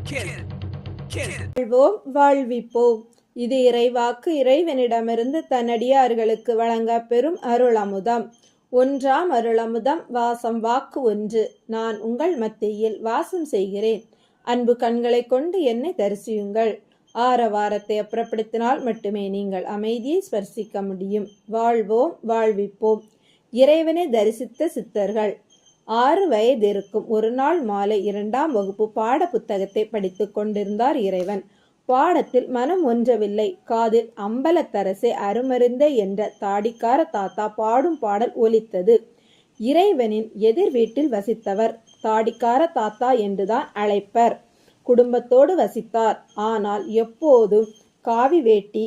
வாழ்வோம் வாழ்விப்போம். இது இறைவாக்கு. இறைவனிடமிருந்து தன்னடியார்களுக்கு வழங்க பெரும் அருளமுதம். ஒன்றாம் அருளமுதம். வாசம் வாக்கு 1. நான் உங்கள் மத்தியில் வாசம் செய்கிறேன். அன்பு கண்களை கொண்டு என்னை தரிசியுங்கள். ஆரவாரத்தை அப்புறப்படுத்தினால் மட்டுமே நீங்கள் அமைதியை ஸ்பர்சிக்க முடியும். வாழ்வோம் வாழ்விப்போம். இறைவனை தரிசித்த சித்தர்கள். 6 வயது இருக்கும் ஒரு நாள் மாலை 2ஆம் வகுப்பு பாட புத்தகத்தை படித்துக் கொண்டிருந்தார் இறைவன். பாடத்தில் மனம் ஒன்றவில்லை. காதில் அம்பலத்தரசே அருமருந்தே என்ற தாடிக்கார தாத்தா பாடும் பாடல் ஒலித்தது. இறைவனின் எதிர் வீட்டில் வசித்தவர். தாடிக்கார தாத்தா என்றுதான் அழைப்பர். குடும்பத்தோடு வசித்தார். ஆனால் எப்போதும் காவி வேட்டி,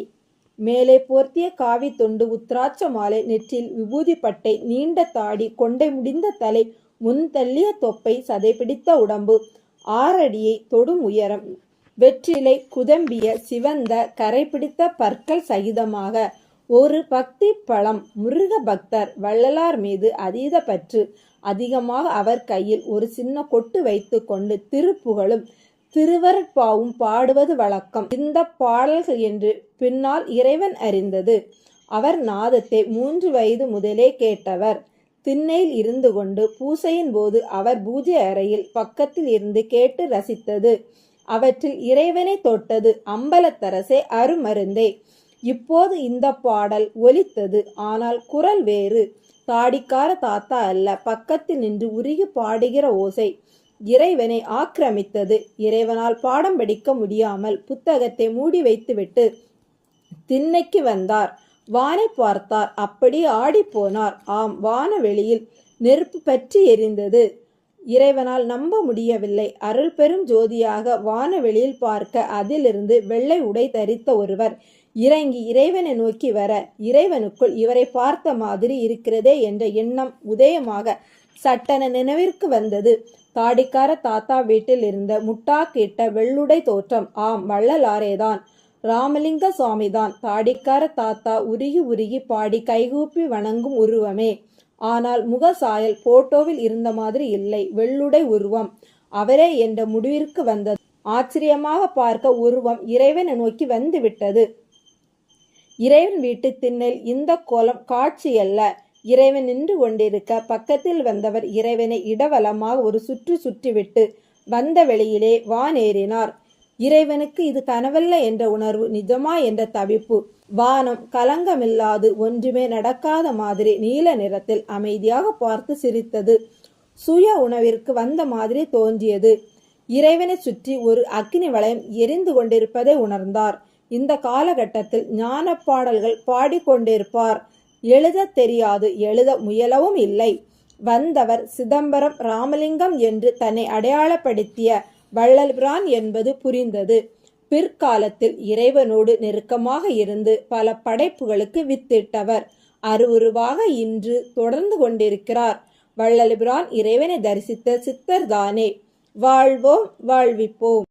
மேலே போர்த்திய காவி தொண்டு, உத்ராட்ச மாலை, நெற்றில் விபூதி பட்டை, நீண்ட தாடி, கொண்டை முடிந்த தலை, முன்தள்ளிய தொப்பை, சதைப்பிடித்த உடம்பு, 6 அடியை தொடும் உயரம், வெற்றிலை குதம்பிய சிவந்த கரை பிடித்த பற்கள் சகிதமாக ஒரு பக்தி பழம். முருக பக்தர். வள்ளலார் மீது அதீத பற்று. அதிகமாக அவர் கையில் ஒரு சின்ன கொட்டு வைத்து கொண்டு திருப்புகழும் திருவருட்பாவும் பாடுவது வழக்கம். இந்த பாடல்கள் என்று பின்னால் இறைவன் அறிந்தது. அவர் நாதத்தை 3 வயது முதலே கேட்டவர். திண்ணையில் இருந்து கொண்டு பூசையின் போது அவர் பூஜை அறையில் பக்கத்தில் இருந்து கேட்டு ரசித்தது. அவற்றில் இறைவனை தொட்டது. அம்பலத்தரசே அருமருந்தே. இப்போது இந்த பாடல் ஒலித்தது. ஆனால் குரல் வேறு. தாடிக்கார தாத்தா அல்ல. பக்கத்தில் நின்று உருகி பாடுகிற ஓசை இறைவனை ஆக்கிரமித்தது. இறைவனால் பாடம் படிக்க முடியாமல் புத்தகத்தை மூடி வைத்துவிட்டு திண்ணைக்கு வந்தார். வானை பார்த்தார். அப்படி ஆடி போனார். ஆம், வானவெளியில் நெருப்பு பற்றி எரிந்தது. இறைவனால் நம்ப முடியவில்லை. அருள் பெரும் ஜோதியாக வானவெளியில் பார்க்க அதிலிருந்து வெள்ளை உடை தரித்த ஒருவர் இறங்கி இறைவனை நோக்கி வர, இறைவனுக்குள் இவரை பார்த்த மாதிரி இருக்கிறதே என்ற எண்ணம் உதயமாக சட்டென நினைவிற்கு வந்தது. தாடிக்கார தாத்தா வீட்டில் இருந்த முட்டா கேட்ட வெள்ளுடை தோற்றம். ஆம், வள்ளலாரேதான். ராமலிங்க சுவாமிதான். தாடிக்கார தாத்தா உருகி உருகி பாடி கைகூப்பி வணங்கும் உருவமே. ஆனால் முகசாயல் போட்டோவில் இருந்த மாதிரி இல்லை. வெள்ளுடை உருவம் அவரே என்ற முடிவிற்கு வந்தது. ஆச்சரியமாக பார்க்க உருவம் இறைவனை நோக்கி வந்து விட்டது. இறைவன் வீட்டு திண்ணில் இந்த கோலம் காட்சியல்ல. இறைவன் நின்று கொண்டிருக்க பக்கத்தில் வந்தவர் இறைவனை இடவலமாக ஒரு சுற்று சுற்றிவிட்டு வந்த வெளியிலே வானேறினார். இறைவனுக்கு இது கனவல்ல என்ற உணர்வு, நிஜமா என்ற தவிப்பு. வானம் கலங்கமில்லாது ஒன்றுமே நடக்காத மாதிரி நீல நிறத்தில் அமைதியாக பார்த்து சிரித்தது. சுய உணவிற்கு வந்த மாதிரி தோன்றியது. இறைவனை சுற்றி ஒரு அக்னி வளையம் எரிந்து கொண்டிருப்பதை உணர்ந்தார். இந்த காலகட்டத்தில் ஞான பாடல்கள் பாடிக்கொண்டிருப்பார். எழுத தெரியாது, எழுத முயலவும் இல்லை. வந்தவர் சிதம்பரம் ராமலிங்கம் என்று தன்னை அடையாளப்படுத்திய வள்ளல்பிரான் என்பது புரிந்தது. பிற்காலத்தில் இறைவனோடு நெருக்கமாக இருந்து பல படைப்புகளுக்கு வித்திட்டவர். அருவுருவாக இன்று தொடர்ந்து கொண்டிருக்கிறார். வள்ளல்பிரான் இறைவனை தரிசித்த சித்தர் தானே. வாழ்வோம் வாழ்விப்போம்.